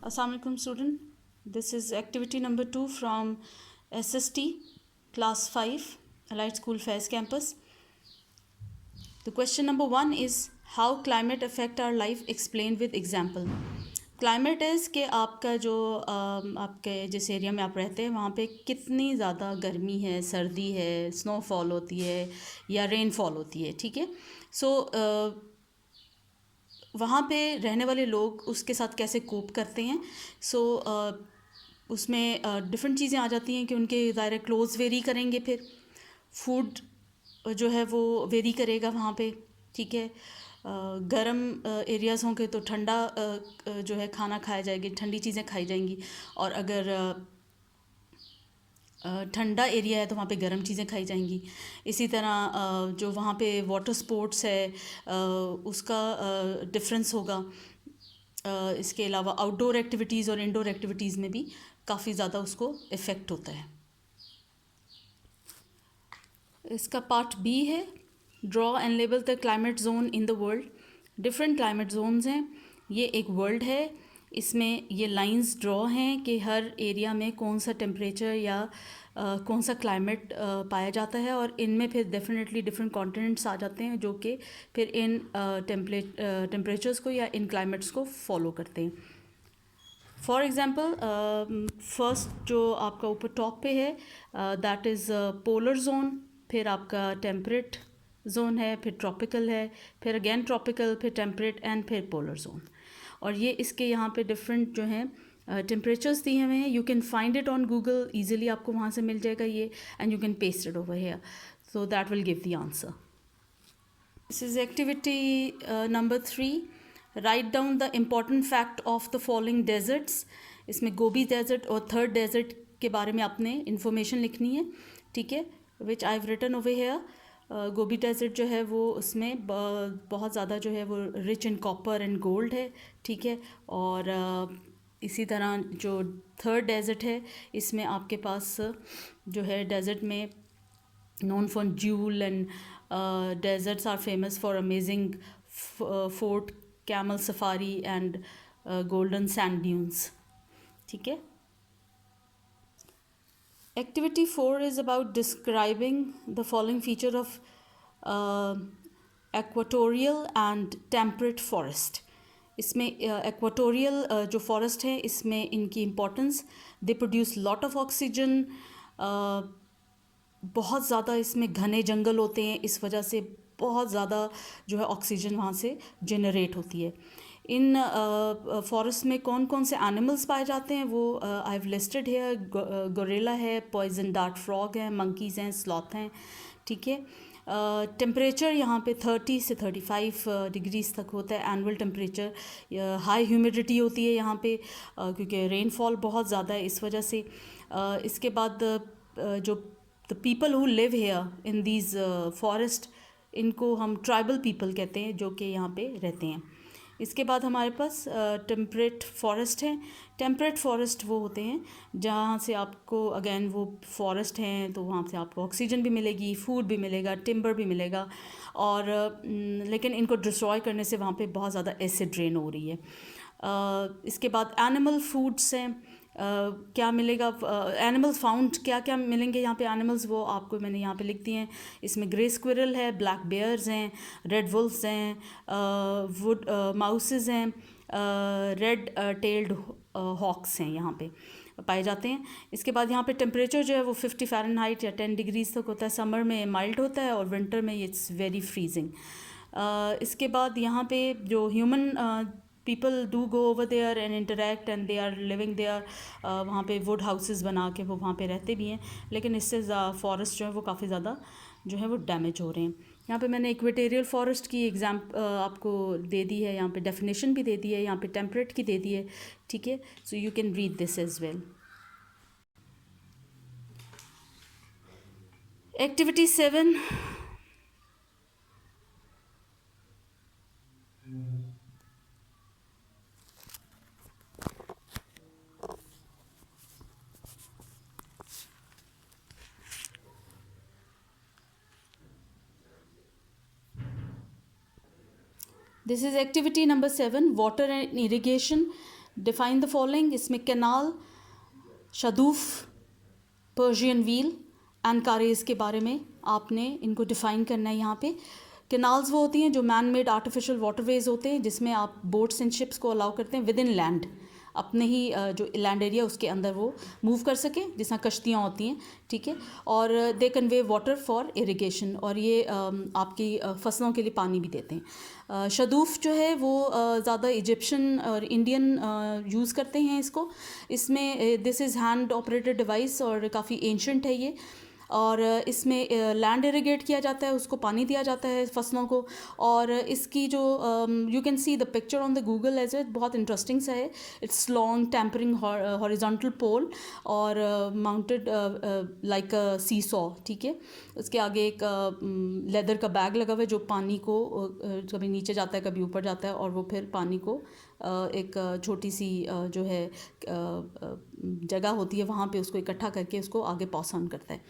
Assalamu alaikum student. This is activity number 2 from SST class 5 Allied School Fairs campus. The question number 1 is how climate affect our life explained with example. Climate is कि आपका जो आपके जिस area में आप रहते हैं वहाँ पे कितनी ज़्यादा गर्मी है, सर्दी है, स्नोफॉल होती है या रेनफॉल होती है, ठीक है. सो वहाँ पे रहने वाले लोग उसके साथ कैसे कोप करते हैं. सो उसमें डिफरेंट चीज़ें आ जाती हैं कि उनके ज़ाहिर क्लोथ्स वेरी करेंगे, फिर फूड जो है वो वेरी करेगा वहाँ पे, ठीक है. गर्म एरियाज़ होंगे तो ठंडा जो है खाना खाया जाएगी, ठंडी चीज़ें खाई जाएंगी. और अगर ठंडा एरिया है तो वहाँ पे गर्म चीज़ें खाई जाएंगी. इसी तरह जो वहाँ पे वाटर स्पोर्ट्स है उसका डिफरेंस होगा. इसके अलावा आउटडोर एक्टिविटीज़ और इंडोर एक्टिविटीज़ में भी काफ़ी ज़्यादा उसको इफ़ेक्ट होता है. इसका पार्ट बी है, draw and label the climate zone in the world. Different climate zones हैं. ये एक वर्ल्ड है, इसमें ये लाइंस ड्रॉ हैं कि हर एरिया में कौन सा टेम्परेचर या कौन सा क्लाइमेट पाया जाता है. और इनमें फिर डेफिनेटली डिफरेंट कॉन्टिनेंट्स आ जाते हैं जो कि फिर इन टेम्परेचर्स को या इन क्लाइमेट्स को फॉलो करते हैं. फॉर एग्ज़ाम्पल फर्स्ट जो आपका ऊपर टॉप पे है दैट इज़ पोलर जोन, फिर आपका टेम्परेट जोन है, फिर ट्रॉपिकल है, फिर अगेन ट्रॉपिकल, फिर टेम्परेट एंड फिर पोलर जोन. और ये इसके यहाँ पे डिफरेंट जो हैं टेम्परेचर्स दिए हुए हैं. You can find it on Google easily, आपको वहाँ से मिल जाएगा ये, and you can paste it over here, so that will give the answer. This is activity number 3. Right down the important fact of the following deserts. इसमें Gobi desert और third desert के बारे में आपने इन्फॉर्मेशन लिखनी है, ठीक है, which I have written over here. Gobi desert जो है वो उसमें बहुत ज़्यादा जो है वो rich in copper and gold है, ठीक है. और इसी तरह जो थर्ड डेजर्ट है इसमें आपके पास जो है डेजर्ट में known for jewel and deserts are famous for amazing fort, camel safari and golden sand dunes, ठीक है. Activity 4 is about describing the following feature of equatorial and temperate forest. इसमें एक्वाटोरियल जो फॉरेस्ट है इसमें इनकी importance, they produce lot of oxygen. बहुत ज़्यादा इसमें घने जंगल होते हैं, इस वजह से बहुत ज़्यादा जो है ऑक्सीजन वहाँ से जनरेट होती है. इन फॉरेस्ट में कौन कौन से एनिमल्स पाए जाते हैं वो आई हैव लिस्टेड है. गोरिल्ला है, पॉइजन डार्ट फ्रॉग है, मंकीज़ हैं, स्लॉथ हैं, ठीक है. टेम्परेचर यहाँ पे 30 से 35 डिग्रीज तक होता है एनुअल टेम्परेचर. हाई ह्यूमिडिटी होती है यहाँ पे क्योंकि रेनफॉल बहुत ज़्यादा है, इस वजह से. इसके बाद जो the people who live here in these forest, इनको हम ट्राइबल पीपल कहते हैं जो कि यहाँ पे रहते हैं. इसके बाद हमारे पास टेम्परेट फॉरेस्ट है. टेम्परेट फॉरेस्ट वो होते हैं जहाँ से आपको अगेन वो फॉरेस्ट हैं तो वहाँ से आपको ऑक्सीजन भी मिलेगी, फूड भी मिलेगा, टिम्बर भी मिलेगा. और लेकिन इनको डिस्ट्रॉय करने से वहाँ पे बहुत ज़्यादा एसिड रेन हो रही है. इसके बाद एनिमल फूड्स हैं. क्या मिलेगा, एनिमल्स फाउंड क्या क्या मिलेंगे यहाँ पे एनिमल्स, वो आपको मैंने यहाँ पे लिख दिए हैं. इसमें ग्रे स्क्विरल है, ब्लैक बेयर्स हैं, रेड वुल्फ्स हैं, वुड माउसेस हैं, रेड टेल्ड हॉक्स हैं, यहाँ पे पाए जाते हैं. इसके बाद यहाँ पे टेम्परेचर जो है वो 50 फ़ारेनहाइट या 10 डिग्रीज तक होता है. समर में माइल्ड होता है और विंटर में इट्स वेरी फ्रीजिंग. इसके बाद यहाँ पे जो human people do go over there and interact and they are living there. वहाँ पे वुड हाउसेस बना के वो वहाँ पे रहते भी हैं, लेकिन इससे फॉरेस्ट जो है वो काफ़ी ज़्यादा जो है वो डैमेज हो रहे हैं. यहाँ पे मैंने इक्वेटोरियल फॉरेस्ट की आपको दे दी है, यहाँ पे डेफिनेशन भी दे दी है, यहाँ पे टेम्परेट की दे दी है, ठीक है. So you can read this as well. Activity 7. This is activity number 7, water and irrigation. Define the following, इसमें कैनाल, शदूफ, पर्शियन व्हील एंड कारेज के बारे में आपने इनको डिफ़ाइन करना है यहाँ पे। कैनाल्स वो होती हैं जो मैन मेड आर्टिफिशियल वाटरवेज होते हैं, जिसमें आप बोट्स एंड शिप्स को अलाउ करते हैं विद इन लैंड, अपने ही जो लैंड एरिया उसके अंदर वो मूव कर सकें, जिस तरह कश्तियाँ होती हैं, ठीक है। और दे कन्वे वाटर फॉर इरिगेशन, और ये आपकी फसलों के लिए पानी भी देते हैं। शदूफ जो है वो ज़्यादा इजिप्शियन और इंडियन यूज़ करते हैं इसको। इसमें this is hand operated device और काफ़ी एंशंट है ये, और इसमें लैंड इरिगेट किया जाता है, उसको पानी दिया जाता है फसलों को। और इसकी जो you can see the picture on the Google as well, बहुत इंटरेस्टिंग सा है। It's long tempering horizontal pole और mounted like a seesaw, ठीक है। उसके आगे एक लेदर का बैग लगा हुआ है जो पानी को कभी नीचे जाता है कभी ऊपर जाता है, और वो फिर पानी को एक छोटी सी जो है जगह होती है वहाँ पे उसको इकट्ठा करके उसको आगे पास ऑन करता है।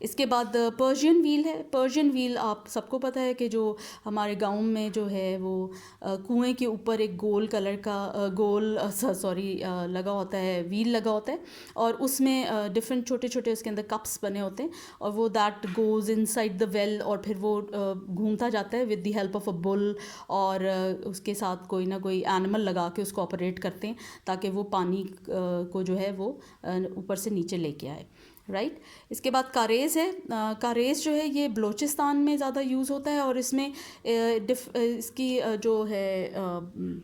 इसके बाद पर्शियन व्हील है। पर्शियन व्हील आप सबको पता है कि जो हमारे गाँव में जो है वो कुएं के ऊपर एक गोल कलर का लगा होता है, व्हील लगा होता है, और उसमें डिफरेंट छोटे छोटे उसके अंदर कप्स बने होते हैं, और वो that goes inside the well, और फिर वो घूमता जाता है with the help of a bull, और उसके साथ कोई ना कोई एनिमल लगा के उसको ऑपरेट करते हैं ताकि वो पानी को जो है वो ऊपर से नीचे लेके आए, राइट। इसके बाद कारेज़ है। कारेज़ जो है ये बलूचिस्तान में ज़्यादा यूज़ होता है, और इसमें इसकी जो है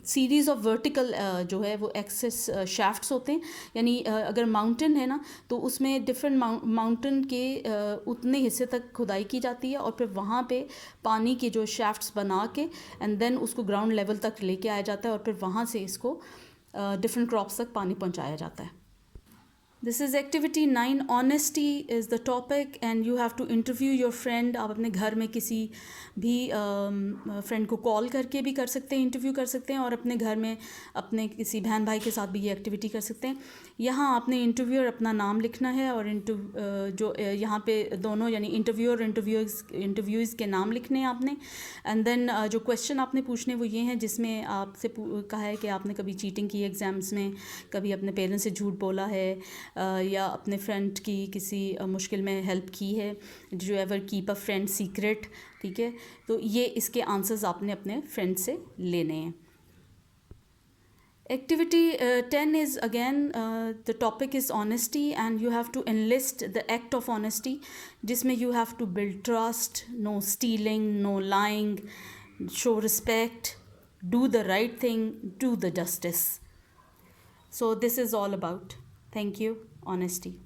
सीरीज़ ऑफ वर्टिकल जो है वो एक्सेस शाफ्ट्स होते हैं, यानी अगर माउंटेन है ना तो उसमें डिफरेंट माउंटेन के उतने हिस्से तक खुदाई की जाती है, और फिर वहाँ पे पानी के जो शाफ्ट्स बना के एंड देन उसको ग्राउंड लेवल तक लेके आया जाता है, और फिर वहाँ से इसको डिफरेंट क्रॉप्स तक पानी पहुँचाया जाता है। This is activity 9। Honesty is the topic and you have to interview your friend. आप अपने घर में किसी भी फ्रेंड को कॉल करके भी कर सकते हैं, इंटरव्यू कर सकते हैं, और अपने घर में अपने किसी बहन भाई के साथ भी ये एक्टिविटी कर सकते हैं। यहाँ आपने इंटरव्यूअर अपना नाम लिखना है, और जो यहाँ पे दोनों यानी इंटरव्यूअर इंटरव्यूज़ के नाम लिखने हैं आपने। एंड देन जो क्वेश्चन आपने पूछने वो ये हैं जिसमें आपसे कहा है कि आपने कभी चीटिंग की एग्ज़ाम्स में, कभी अपने पेरेंट्स से झूठ बोला है, या अपने फ्रेंड की किसी मुश्किल में हेल्प की है, do you ever keep a friend secret, ठीक है। तो ये इसके आंसर्स आपने अपने फ्रेंड से लेने हैं। Activity 10 is again the topic is honesty, and you have to enlist the act of honesty, जिसमें you have to build trust, no stealing, no lying, show respect, do the right thing, do the justice. So this is all about, thank you, honesty.